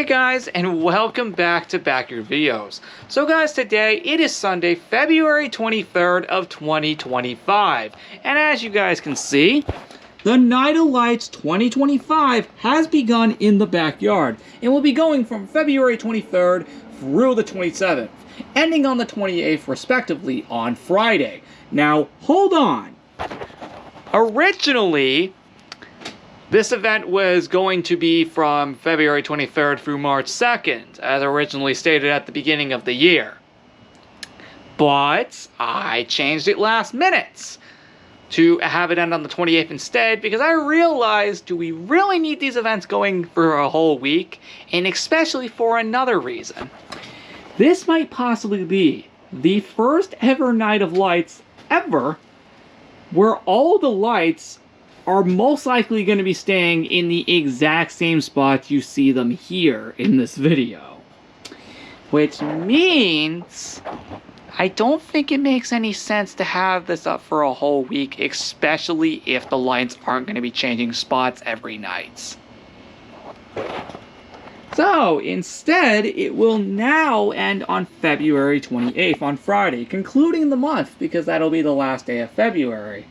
Hey guys, and welcome back to Backyard Videos. So guys, today it is Sunday, February 23rd of 2025. And as you guys can see, the Night of Lights 2025 has begun in the backyard. And will be going from February 23rd through the 27th, ending on the 28th respectively on Friday. Now, hold on. Originally, this event was going to be from February 23rd through March 2nd, as originally stated at the beginning of the year. But I changed it last minute to have it end on the 28th instead, because I realized, do we really need these events going for a whole week? And especially for another reason. This might possibly be the first ever Night of Lights ever where all the lights are most likely going to be staying in the exact same spots you see them here in this video. Which means I don't think it makes any sense to have this up for a whole week, especially if the lights aren't going to be changing spots every night. So instead, it will now end on February 28th, on Friday, concluding the month, because that'll be the last day of February.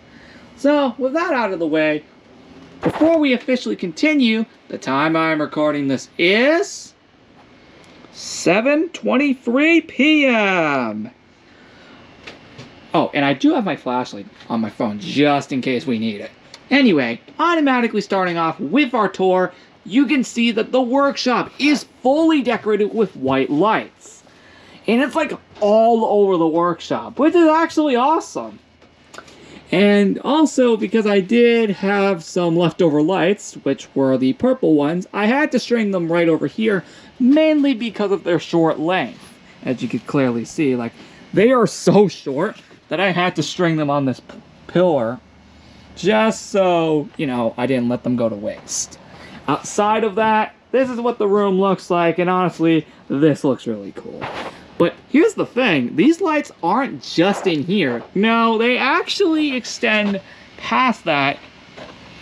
So, with that out of the way, before we officially continue, the time I'm recording this is 7:23 p.m. Oh, and I do have my flashlight on my phone, just in case we need it. Anyway, automatically starting off with our tour, you can see that the workshop is fully decorated with white lights. And it's like all over the workshop, which is actually awesome. And also, because I did have some leftover lights, which were the purple ones, I had to string them right over here, mainly because of their short length. As you can clearly see, like, they are so short that I had to string them on this pillar, just so, you know, I didn't let them go to waste. Outside of that, this is what the room looks like, and honestly, this looks really cool. But here's the thing, these lights aren't just in here. No, they actually extend past that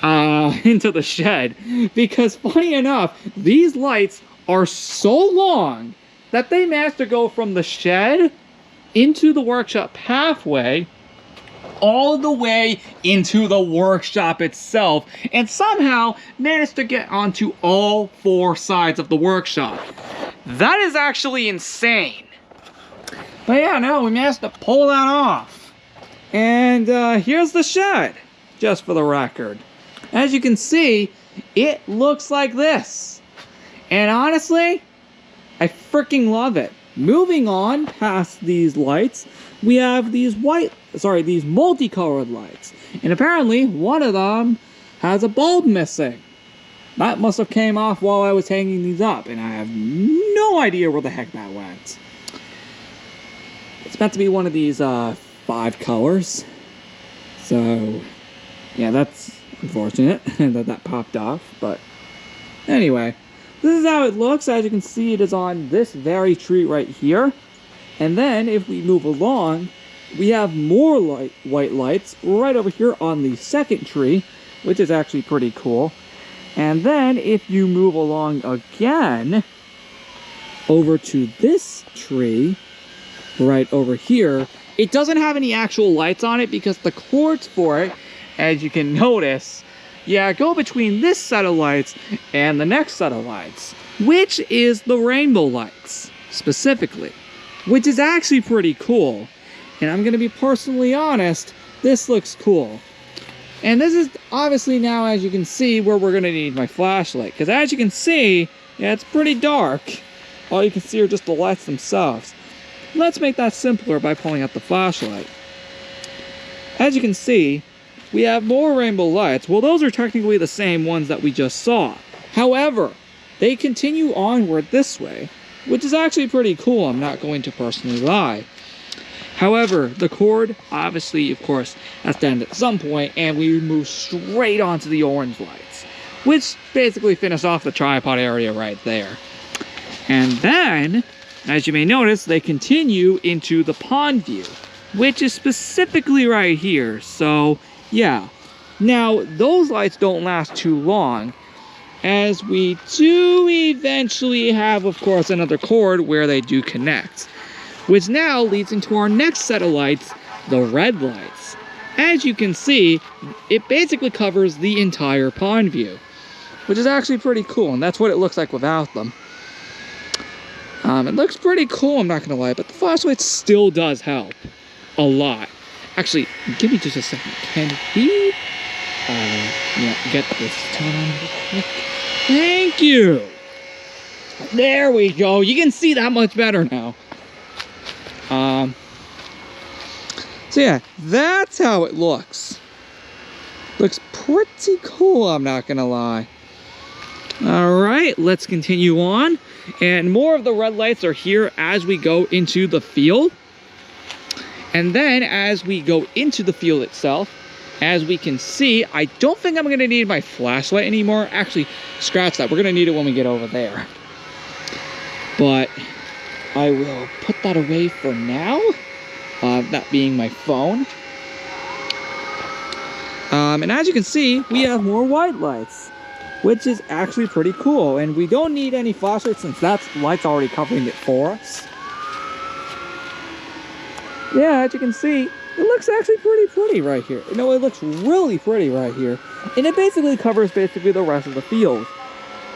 into the shed. Because funny enough, these lights are so long that they managed to go from the shed into the workshop pathway all the way into the workshop itself, and somehow managed to get onto all four sides of the workshop. That is actually insane. But yeah, no, we managed to pull that off. And here's the shed, just for the record. As you can see, it looks like this. And honestly, I freaking love it. Moving on past these lights, we have these these multicolored lights. And apparently, one of them has a bulb missing. That must have came off while I was hanging these up, and I have no idea where the heck that went. It's meant to be one of these 5 colors. So, yeah, that's unfortunate that popped off. But anyway, this is how it looks. As you can see, it is on this very tree right here. And then, if we move along, we have more white lights right over here on the second tree, which is actually pretty cool. And then, if you move along again, over to this tree, right over here, it doesn't have any actual lights on it because the cords for it, as you can notice, yeah, go between this set of lights and the next set of lights, which is the rainbow lights, specifically, which is actually pretty cool. And I'm going to be personally honest, this looks cool. And this is obviously now, as you can see, where we're going to need my flashlight, because as you can see, yeah, it's pretty dark. All you can see are just the lights themselves. Let's make that simpler by pulling out the flashlight. As you can see, we have more rainbow lights. Well, those are technically the same ones that we just saw. However, they continue onward this way, which is actually pretty cool, I'm not going to personally lie. However, the cord, obviously, of course, has to end at some point, and we move straight onto the orange lights, which basically finish off the tripod area right there. And then, as you may notice, they continue into the pond view, which is specifically right here. So, yeah. Now, those lights don't last too long, as we do eventually have, of course, another cord where they do connect, which now leads into our next set of lights, the red lights. As you can see, it basically covers the entire pond view, which is actually pretty cool, and that's what it looks like without them. It looks pretty cool, I'm not gonna lie, but the flashlight still does help a lot. Actually, give me just a second. Can we get this turned on real quick? Thank you. There we go. You can see that much better now. So yeah, that's how it looks. Looks pretty cool, I'm not gonna lie. All right, let's continue on. And more of the red lights are here as we go into the field. And then as we go into the field itself, as we can see, I don't think I'm gonna need my flashlight anymore. Actually, scratch that. We're gonna need it when we get over there. But I will put that away for now. That being my phone. And as you can see, we have more white lights, which is actually pretty cool. And we don't need any flashlights since that light's already covering it for us. Yeah, as you can see, it looks actually pretty right here. No, it looks really pretty right here. And it basically covers the rest of the field,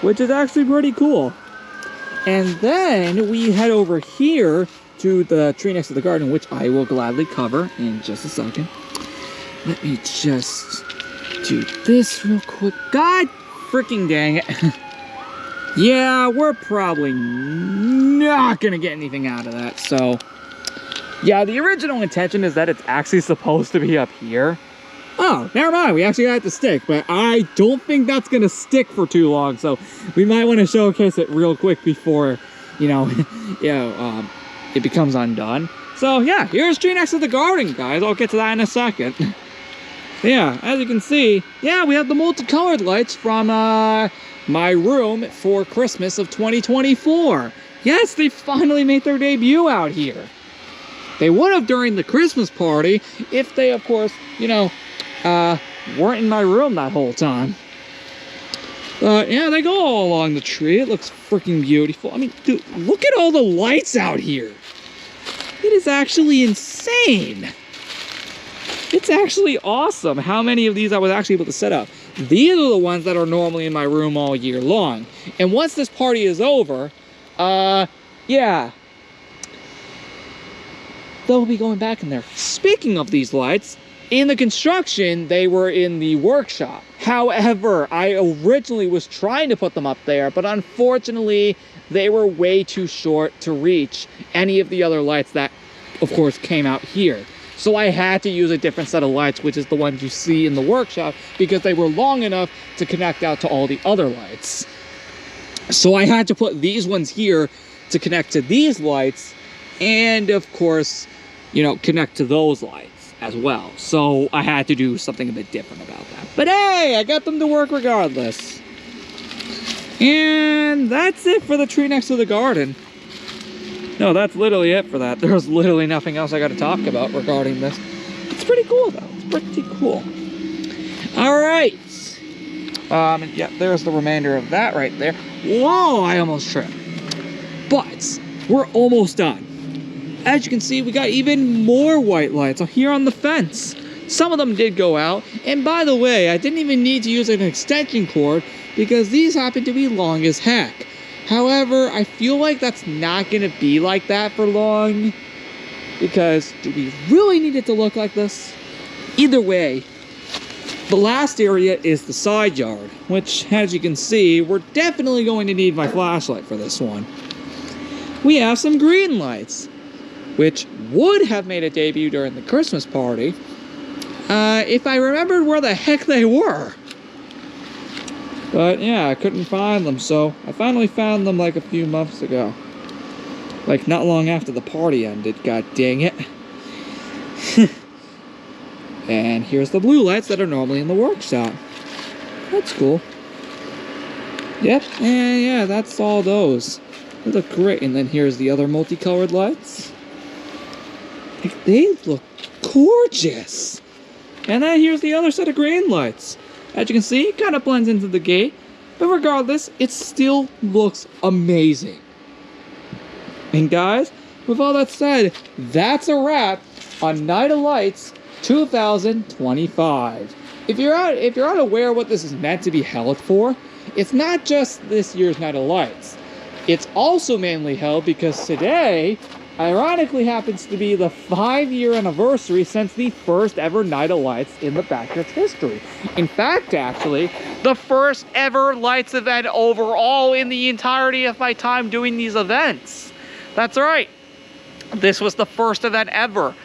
which is actually pretty cool. And then we head over here to the tree next to the garden, which I will gladly cover in just a second. Let me just do this real quick. God freaking dang it. Yeah, we're probably not gonna get anything out of that, so yeah, the original intention is that it's actually supposed to be up here. Oh, never mind, we actually got it to stick, but I don't think that's gonna stick for too long, so we might want to showcase it real quick before, it becomes undone. So yeah, here's tree next to the garden, guys. I'll get to that in a second. Yeah, as you can see, yeah, we have the multicolored lights from my room for Christmas of 2024. Yes, they finally made their debut out here. They would have during the Christmas party if they, of course, weren't in my room that whole time. But yeah, they go all along the tree. It looks freaking beautiful. I mean, dude, look at all the lights out here. It is actually insane. It's actually awesome how many of these I was actually able to set up. These are the ones that are normally in my room all year long. And once this party is over, yeah, they'll be going back in there. Speaking of these lights, in the construction, they were in the workshop. However, I originally was trying to put them up there, but unfortunately, they were way too short to reach any of the other lights that, of course, came out here. So I had to use a different set of lights, which is the ones you see in the workshop, because they were long enough to connect out to all the other lights. So I had to put these ones here to connect to these lights, and of course, connect to those lights as well. So I had to do something a bit different about that. But hey, I got them to work regardless. And that's it for the tree next to the garden. No, that's literally it for that. There's literally nothing else I got to talk about regarding this. It's pretty cool, though. It's pretty cool. All right. Yeah, there's the remainder of that right there. Whoa, I almost tripped. But we're almost done. As you can see, we got even more white lights here on the fence. Some of them did go out. And by the way, I didn't even need to use an extension cord because these happen to be long as heck. However, I feel like that's not going to be like that for long, because do we really need it to look like this? Either way, the last area is the side yard, which, as you can see, we're definitely going to need my flashlight for this one. We have some green lights, which would have made a debut during the Christmas party, if I remembered where the heck they were. But yeah, I couldn't find them, so I finally found them like a few months ago. Like not long after the party ended, god dang it. And here's the blue lights that are normally in the workshop. That's cool. Yep, and yeah, that's all those. They look great. And then here's the other multicolored lights. They look gorgeous. And then here's the other set of green lights. As you can see, it kind of blends into the gate. But regardless, it still looks amazing. And guys, with all that said, that's a wrap on Night of Lights 2025. If you're unaware what this is meant to be held for, it's not just this year's Night of Lights. It's also mainly held because today, ironically, happens to be the 5-year anniversary since the first ever Night of Lights in the Backyard's history. In fact, actually, the first ever Lights event overall in the entirety of my time doing these events. That's right. This was the first event ever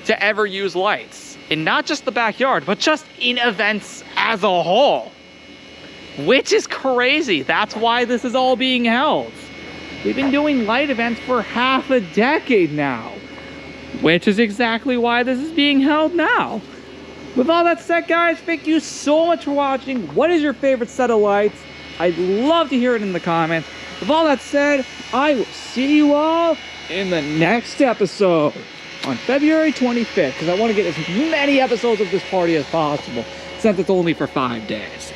to ever use lights. In not just the backyard, but just in events as a whole. Which is crazy. That's why this is all being held. We've been doing light events for half a decade now. Which is exactly why this is being held now. With all that said, guys, thank you so much for watching. What is your favorite set of lights? I'd love to hear it in the comments. With all that said, I will see you all in the next episode on February 25th, because I want to get as many episodes of this party as possible, since it's only for 5 days.